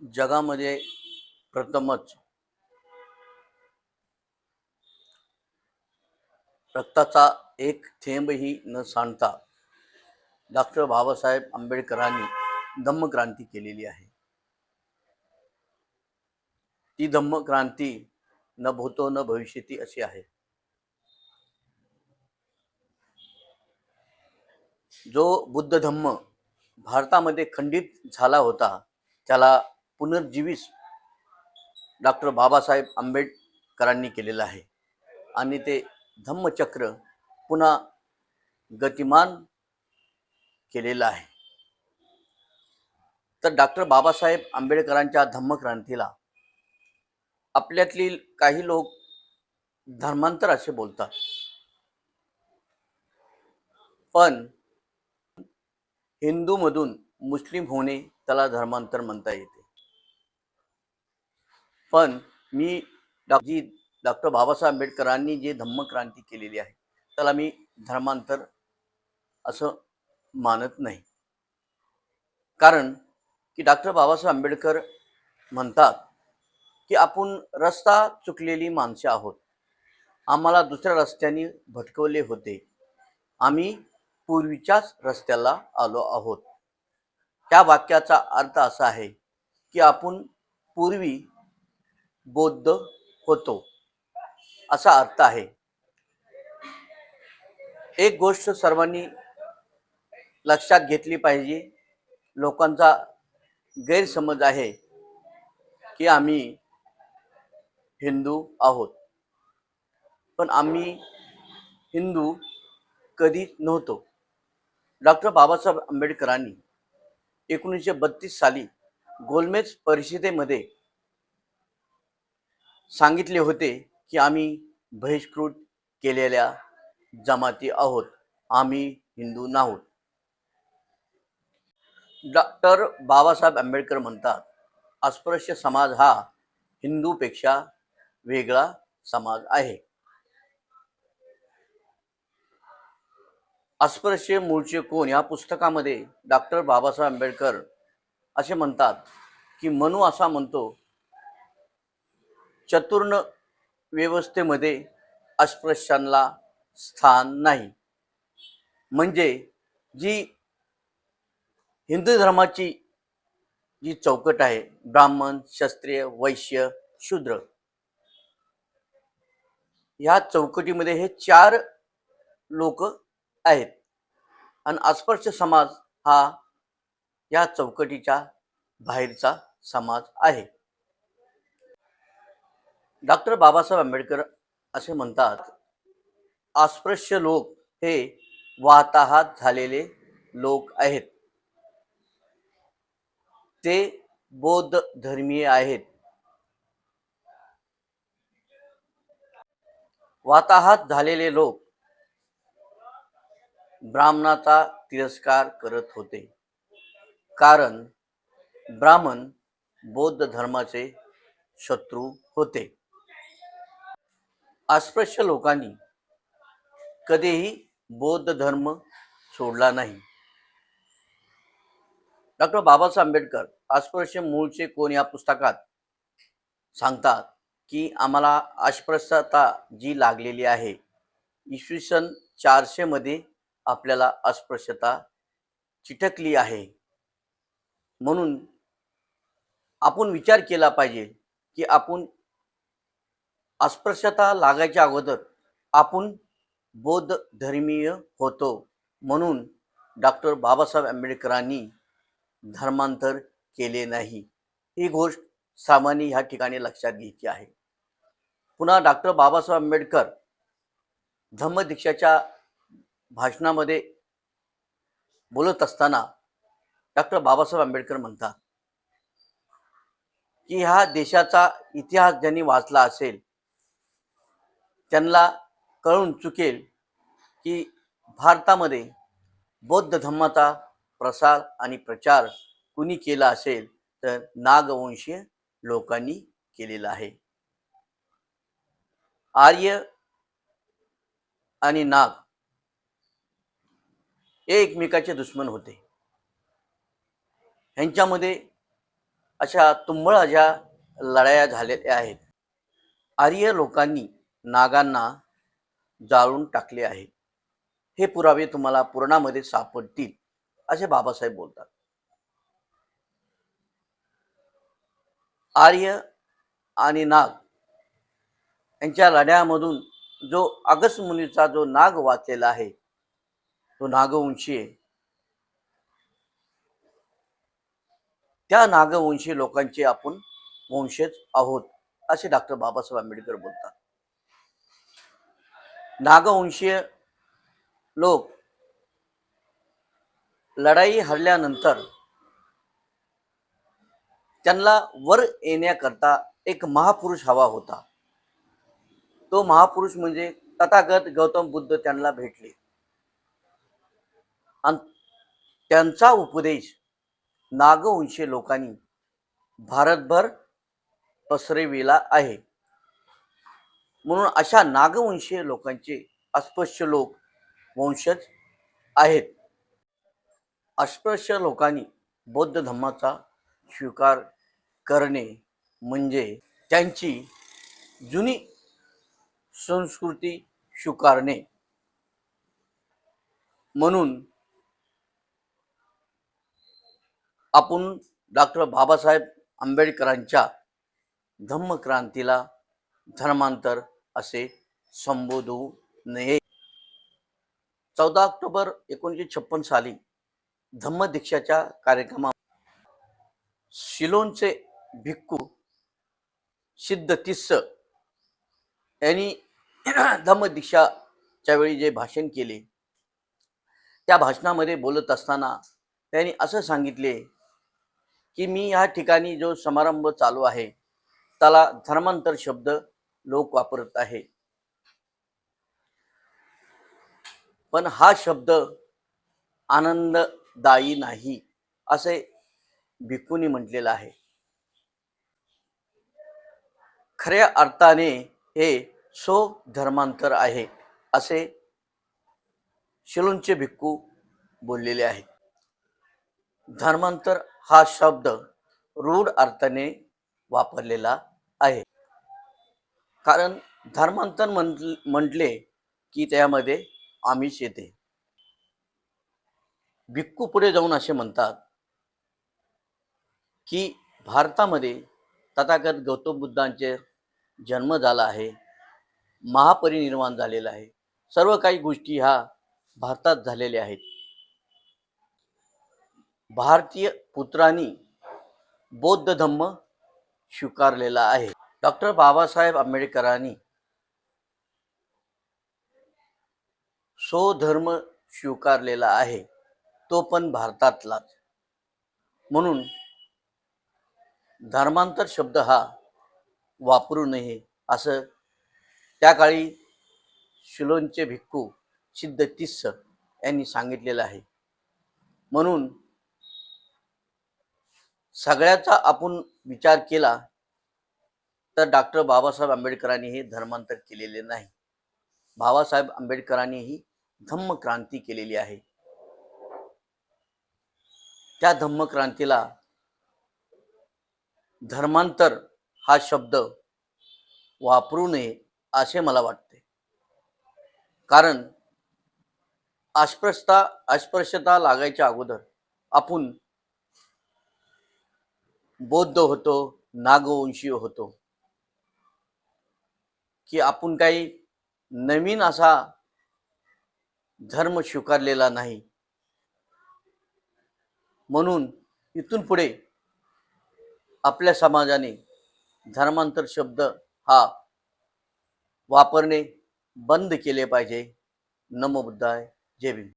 जगामध्ये प्रथमच रक्ताचा एक थेंबही न सांडता डॉक्टर बाबासाहेब आंबेडकरांनी धम्मक्रांती केलेली आहे. ती धम्मक्रांती न भूतो न भविष्यती अशी आहे. जो बुद्ध धम्म भारतामध्ये खंडित झाला होता त्याला पुनर्जीवित डॉक्टर बाबासाहेब आंबेडकरांनी केलेलं आहे आणि ते धम्मचक्र पुन्हा गतिमान केलेलं आहे. तर डॉक्टर बाबासाहेब आंबेडकरांच्या धम्मक्रांतीला आपल्यातील काही लोक धर्मांतर असे बोलतात, पण हिंदूमधून मुस्लिम होणे त्याला धर्मांतर म्हणता येते. पण मी डॉक्टर बाबासाहेब आंबेडकरांनी जे धम्मक्रांती केलेली आहे त्याला मी धर्मांतर असं मानत नाही. कारण की डॉक्टर बाबासाहेब आंबेडकर म्हणतात की आपण रस्ता चुकलेली माणसे आहोत, आम्हाला दुसऱ्या रस्त्याने भटकवले होते, आम्ही पूर्वीच्याच रस्त्याला आलो आहोत. त्या वाक्याचा अर्थ असा आहे की आपण पूर्वी बौद्ध होतो असा अर्थ आहे. एक गोष्ट सर्वांनी लक्षात घेतली पाहिजे. लोकांचा गैरसमज आहे की आम्ही हिंदू आहोत, पण आम्ही हिंदू कधीच नव्हतो. डॉक्टर बाबासाहेब आंबेडकरांनी 1932 साली गोलमेज परिषदेमध्ये सांगितले होते की आम्ही बहिष्कृत केलेल्या जमाती आहोत, आम्ही हिंदू नाहोत. डॉक्टर बाबासाहेब आंबेडकर म्हणतात अस्पृश्य समाज हा हिंदूपेक्षा वेगळा समाज आहे. अस्पृश्य मूळचे कोण या पुस्तकामध्ये डॉक्टर बाबासाहेब आंबेडकर असे म्हणतात की मनू असा म्हणतो, चतुर्ण व्यवस्थेमध्ये अस्पृश्यांना स्थान नाही. म्हणजे जी हिंदू धर्माची जी चौकट आहे, ब्राह्मण, क्षत्रिय, वैश्य, शूद्र, ह्या चौकटीमध्ये हे चार लोक आहेत आणि अस्पृश्य समाज हा या चौकटीच्या बाहेरचा समाज आहे. डॉक्टर बाबासाहेब आंबेडकर असे म्हणतात, अस्पृश्य लोक हे वाताहत झालेले लोक आहेत, ते बौद्ध धर्मीय आहेत. वाताहत झालेले लोक ब्राह्मणाचा तिरस्कार करत होते, कारण ब्राह्मण बौद्ध धर्माचे शत्रू होते. अस्पृश्य लोकांनी कधीही बौद्ध धर्म सोडला नाही. डॉक्टर बाबासाहेब आंबेडकर अस्पृश्य मूळचे कोण या पुस्तकात सांगतात की आम्हाला अस्पृश्यता जी लागलेली आहे, इसवी सन 400 मध्ये आपल्याला अस्पृश्यता चिटकली आहे. म्हणून आपण विचार केला पाहिजे की आपण अस्पृश्यता लागायच्या अगोदर आपण बौद्ध धर्मीय होतो. म्हणून डॉक्टर बाबासाहेब आंबेडकरांनी धर्मांतर केले नाही. ही गोष्ट सामान्य ह्या ठिकाणी लक्षात घ्यायची आहे. पुन्हा डॉक्टर बाबासाहेब आंबेडकर धम्मदीक्षाच्या भाषणामध्ये बोलत असताना डॉक्टर बाबासाहेब आंबेडकर म्हणतात की ह्या देशाचा इतिहास ज्यांनी वाचला असेल त्यांना कळून चुकेल की भारतामध्ये बौद्ध धर्माचा प्रसार आणि प्रचार कुणी केला असेल तर नागवंशीय लोकांनी केलेला आहे. आर्य आणि नाग हे एकमेकाचे दुश्मन होते. ह्यांच्यामध्ये अशा तुंबळ ज्या लढाया झालेल्या आहेत. आर्य लोकांनी नागांना जाळून टाकले आहे. हे पुरावे तुम्हाला पुराणामध्ये सापडतील असे बाबासाहेब बोलतात. आर्य आणि नाग यांच्या लढ्यामधून जो अगस्त मुनीचा जो नाग वाचलेला आहे तो नागवंशी आहे. त्या नागवंशी लोकांचे आपण वंशज आहोत असे डॉक्टर बाबासाहेब आंबेडकर बोलतात. नागवंशीय लोक लढाई हरल्यानंतर त्यांना वर येण्याकरता एक महापुरुष हवा होता. तो महापुरुष म्हणजे तथागत गौतम बुद्ध त्यांना भेटले आणि त्यांचा उपदेश नागवंशीय लोकांनी भारतभर पसरविला आहे. म्हणून अशा नागवंशीय लोकांचे अस्पृश्य लोक वंशज आहेत. अस्पृश्य लोकांनी बौद्ध धर्माचा स्वीकार करणे म्हणजे त्यांची जुनी संस्कृती स्वीकारणे. म्हणून आपण डॉक्टर बाबासाहेब आंबेडकरांच्या धम्मक्रांतीला धर्मांतर असे संबोधू नये. 14 ऑक्टोबर 1956 साली धम्मदीक्षाच्या कार्यक्रमात सिलोनचे भिक्खू सिद्ध तिस्स यांनी धम्मदीक्षाच्या वेळी जे भाषण केले त्या भाषणामध्ये बोलत असताना त्यांनी असं सांगितले की मी या ठिकाणी जो समारंभ चालू आहे त्याला धर्मांतर शब्द लोक वापरत आहे, पण हा शब्द आनंददायी नाही असे भिक्खूंनी म्हटलेलं आहे. खऱ्या अर्थाने हे धर्मांतर आहे असे शिलोनचे भिक्खू बोललेले आहेत. धर्मांतर हा शब्द रूढ अर्थाने वापरलेला आहे. कारण धर्मांतर म्हटले की त्यामध्ये आमिष येते. भिक्खू पुढे जाऊन असे म्हणतात की भारतामध्ये तथागत गौतम बुद्धांचे जन्म झाला आहे, महापरिनिर्वाण झालेला आहे, सर्व काही गोष्टी ह्या भारतात झालेल्या आहेत. भारतीय पुत्रांनी बौद्ध धम्म स्वीकारलेला आहे. डॉक्टर बाबासाहेब आंबेडकरांनी धर्म स्वीकारलेला आहे, तो पण भारतातलाच. म्हणून धर्मांतर शब्द हा वापरू नये असं त्या काळी शिलोनचे भिक्खू सिद्ध तिस्स यांनी सांगितलेलं आहे. म्हणून सगळ्याचा आपण विचार केला तर डॉक्टर बाबासाहेब आंबेडकरांनी हे धर्मांतर केलेले नाही. बाबासाहेब आंबेडकरांनी ही धम्मक्रांती केलेली आहे. त्या धम्मक्रांतीला धर्मांतर हा शब्द वापरू नये असे मला वाटते. कारण अस्पृश्यता लागायच्या अगोदर आपण बौद्ध होतो, नागवंशीय होतो, की आपण काही नवीन असा धर्म स्वीकारलेला नाही. म्हणून इथून पुढे आपल्या समाजाने धर्मांतर शब्द हा वापरणे बंद केले पाहिजे. नमो बुद्धाय. जय भीम.